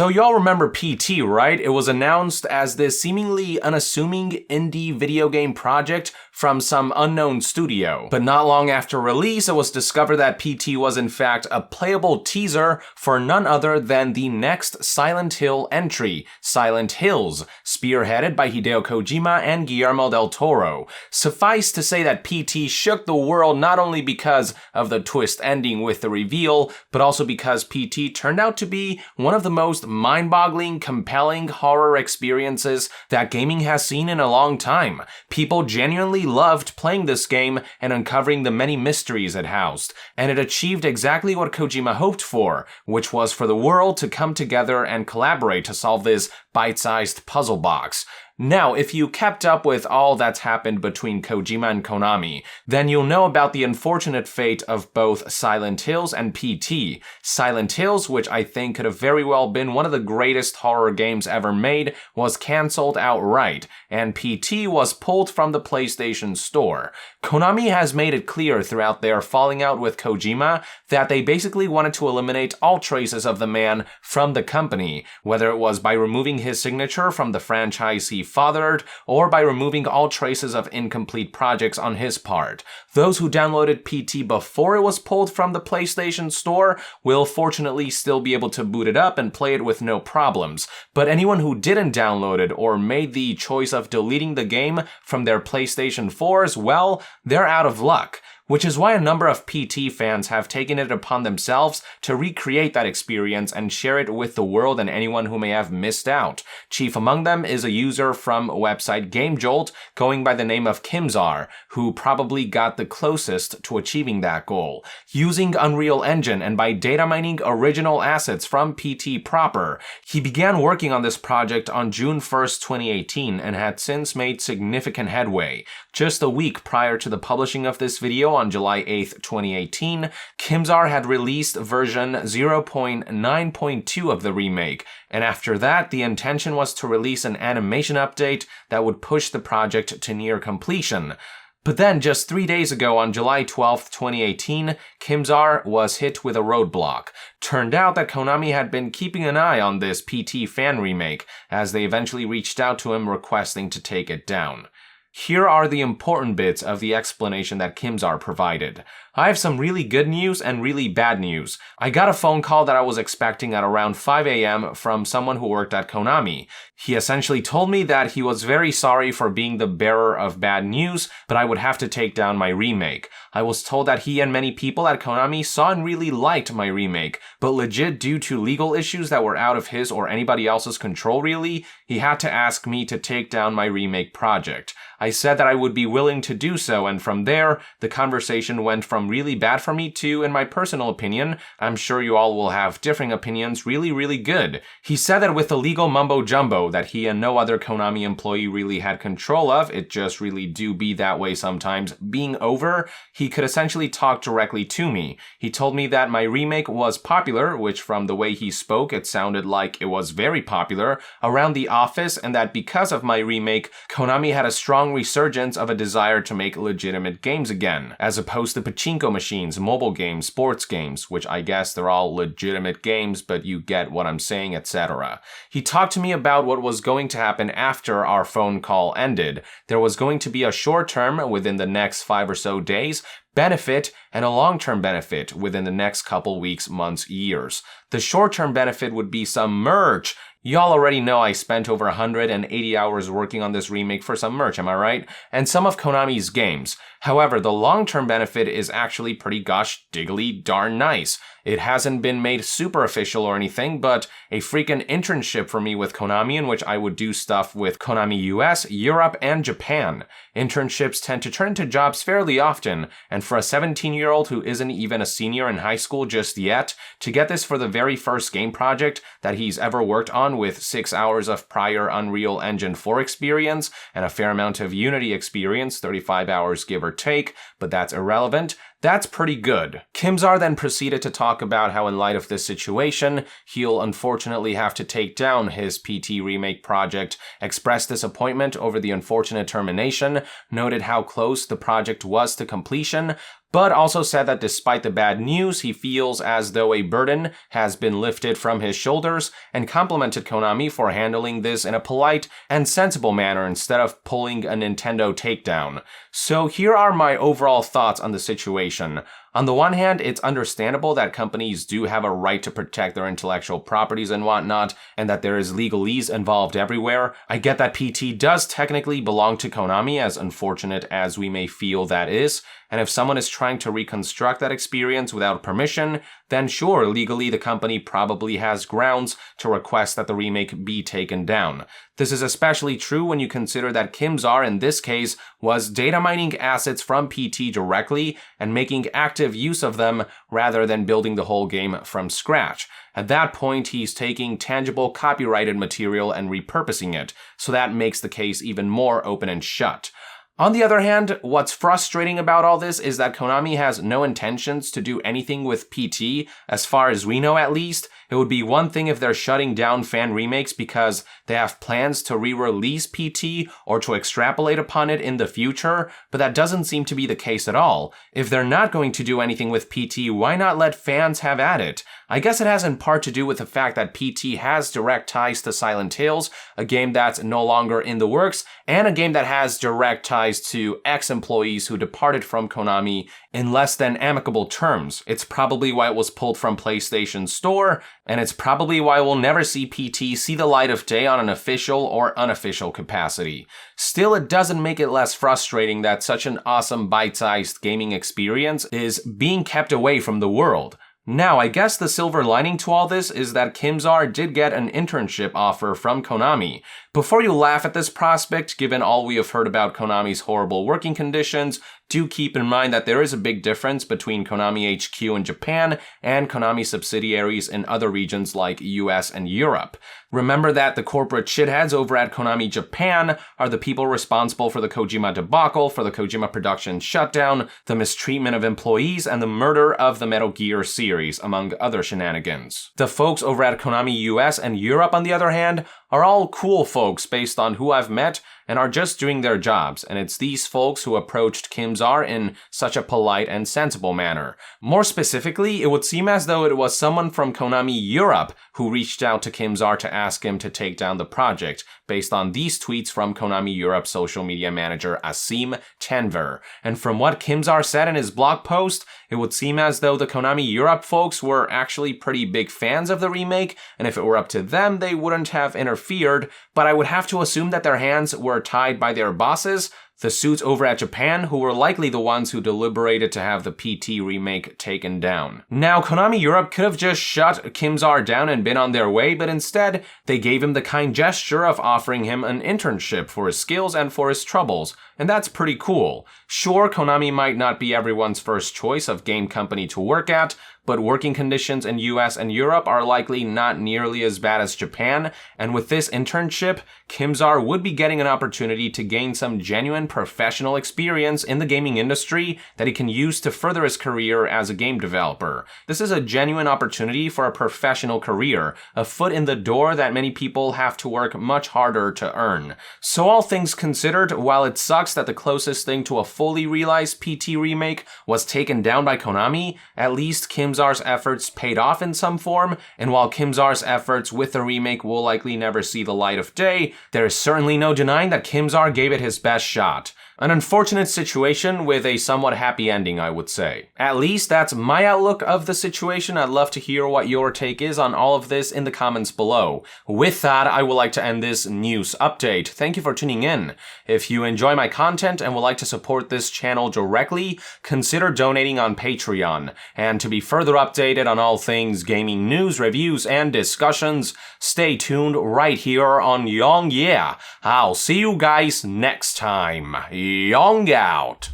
So y'all remember PT, right? It was announced as this seemingly unassuming indie video game project from some unknown studio. But not long after release, it was discovered that PT was in fact a playable teaser for none other than the next Silent Hill entry, Silent Hills, spearheaded by Hideo Kojima and Guillermo del Toro. Suffice to say that PT shook the world not only because of the twist ending with the reveal, but also because PT turned out to be one of the most mind-boggling, compelling horror experiences that gaming has seen in a long time. People genuinely loved playing this game and uncovering the many mysteries it housed, and it achieved exactly what Kojima hoped for, which was for the world to come together and collaborate to solve this bite-sized puzzle box. Now, if you kept up with all that's happened between Kojima and Konami, then you'll know about the unfortunate fate of both Silent Hills and PT. Silent Hills, which I think could have very well been one of the greatest horror games ever made, was cancelled outright, and PT was pulled from the PlayStation Store. Konami has made it clear throughout their falling out with Kojima that they basically wanted to eliminate all traces of the man from the company, whether it was by removing his signature from the franchise he fathered, or by removing all traces of incomplete projects on his part. Those who downloaded PT before it was pulled from the PlayStation Store will fortunately still be able to boot it up and play it with no problems, but anyone who didn't download it or made the choice of deleting the game from their PlayStation 4s, well, they're out of luck. Which is why a number of PT fans have taken it upon themselves to recreate that experience and share it with the world and anyone who may have missed out. Chief among them is a user from website GameJolt going by the name of Kimzar, who probably got the closest to achieving that goal. Using Unreal Engine and by data mining original assets from PT proper, he began working on this project on June 1st, 2018 and had since made significant headway. Just a week prior to the publishing of this video on July 8th, 2018, Kimzar had released version 0.9.2 of the remake, and after that, the intention was to release an animation update that would push the project to near completion. But then, just 3 days ago on July 12th, 2018, Kimzar was hit with a roadblock. Turned out that Konami had been keeping an eye on this PT fan remake, as they eventually reached out to him requesting to take it down. Here are the important bits of the explanation that Kimzar provided. I have some really good news and really bad news. I got a phone call that I was expecting at around 5 a.m. from someone who worked at Konami. He essentially told me that he was very sorry for being the bearer of bad news, but I would have to take down my remake. I was told that he and many people at Konami saw and really liked my remake, but legit due to legal issues that were out of his or anybody else's control really, he had to ask me to take down my remake project. I said that I would be willing to do so, and from there, the conversation went from really bad for me to, in my personal opinion, I'm sure you all will have differing opinions, really, really good. He said that with the legal mumbo-jumbo that he and no other Konami employee really had control of, it just really do be that way sometimes, being over, he could essentially talk directly to me. He told me that my remake was popular, which from the way he spoke, it sounded like it was very popular, around the office, and that because of my remake, Konami had a strong resurgence of a desire to make legitimate games again, as opposed to pachinko machines, mobile games, sports games, which I guess they're all legitimate games, but you get what I'm saying, etc. He talked to me about what was going to happen after our phone call ended. There was going to be a short term within the next 5 or so days, benefit, and a long-term benefit within the next couple weeks, months, years. The short-term benefit would be some merch. Y'all already know I spent over 180 hours working on this remake for some merch, am I right? And some of Konami's games. However, the long-term benefit is actually pretty gosh diggly darn nice. It hasn't been made super official or anything, but a freaking internship for me with Konami in which I would do stuff with Konami US, Europe, and Japan. Internships tend to turn into jobs fairly often, and for a 17-year-old who isn't even a senior in high school just yet, to get this for the very first game project that he's ever worked on with 6 hours of prior Unreal Engine 4 experience and a fair amount of Unity experience, 35 hours give or take, but that's irrelevant, that's pretty good. Kimzar then proceeded to talk about how in light of this situation, he'll unfortunately have to take down his PT remake project, expressed disappointment over the unfortunate termination, noted how close the project was to completion, but also said that despite the bad news, he feels as though a burden has been lifted from his shoulders, and complimented Konami for handling this in a polite and sensible manner instead of pulling a Nintendo takedown. So here are my overall thoughts on the situation. On the one hand, it's understandable that companies do have a right to protect their intellectual properties and whatnot, and that there is legalese involved everywhere. I get that PT does technically belong to Konami, as unfortunate as we may feel that is, and if someone is trying to reconstruct that experience without permission, then sure, legally the company probably has grounds to request that the remake be taken down. This is especially true when you consider that KIMZAR in this case was data mining assets from PT directly and making active use of them rather than building the whole game from scratch. At that point, he's taking tangible copyrighted material and repurposing it, so that makes the case even more open and shut. On the other hand, what's frustrating about all this is that Konami has no intentions to do anything with PT, as far as we know at least. It would be one thing if they're shutting down fan remakes because they have plans to re-release PT or to extrapolate upon it in the future, but that doesn't seem to be the case at all. If they're not going to do anything with PT, why not let fans have at it? I guess it has in part to do with the fact that PT has direct ties to Silent Tales, a game that's no longer in the works, and a game that has direct ties to ex-employees who departed from Konami in less than amicable terms. It's probably why it was pulled from PlayStation Store, and it's probably why we'll never see PT see the light of day on an official or unofficial capacity. Still, it doesn't make it less frustrating that such an awesome bite-sized gaming experience is being kept away from the world. Now, I guess the silver lining to all this is that KIMZAR did get an internship offer from Konami. Before you laugh at this prospect, given all we have heard about Konami's horrible working conditions, do keep in mind that there is a big difference between Konami HQ in Japan and Konami subsidiaries in other regions like US and Europe. Remember that the corporate shitheads over at Konami Japan are the people responsible for the Kojima debacle, for the Kojima production shutdown, the mistreatment of employees, and the murder of the Metal Gear series, among other shenanigans. The folks over at Konami US and Europe, on the other hand, are all cool folks based on who I've met and are just doing their jobs, and it's these folks who approached KIMZAR in such a polite and sensible manner. More specifically, it would seem as though it was someone from Konami Europe who reached out to KIMZAR to ask him to take down the project, based on these tweets from Konami Europe social media manager Asim Tenver. And from what KIMZAR said in his blog post, it would seem as though the Konami Europe folks were actually pretty big fans of the remake, and if it were up to them, they wouldn't have interfered, but I would have to assume that their hands were tied by their bosses, the suits over at Japan, who were likely the ones who deliberated to have the PT remake taken down. Now, Konami Europe could have just shut KIMZAR down and been on their way, but instead, they gave him the kind gesture of offering him an internship for his skills and for his troubles, and that's pretty cool. Sure, Konami might not be everyone's first choice of game company to work at, but working conditions in US and Europe are likely not nearly as bad as Japan, and with this internship, KIMZAR would be getting an opportunity to gain some genuine professional experience in the gaming industry that he can use to further his career as a game developer. This is a genuine opportunity for a professional career, a foot in the door that many people have to work much harder to earn. So all things considered, while it sucks that the closest thing to a fully realized PT remake was taken down by Konami, at least KIMZAR's efforts paid off in some form, and while KIMZAR's efforts with the remake will likely never see the light of day, there is certainly no denying that KIMZAR gave it his best shot. An unfortunate situation with a somewhat happy ending, I would say. At least that's my outlook of the situation. I'd love to hear what your take is on all of this in the comments below. With that, I would like to end this news update. Thank you for tuning in. If you enjoy my content and would like to support this channel directly, consider donating on Patreon. And to be further updated on all things gaming news, reviews, and discussions, stay tuned right here on Young Yeah. I'll see you guys next time. Young out.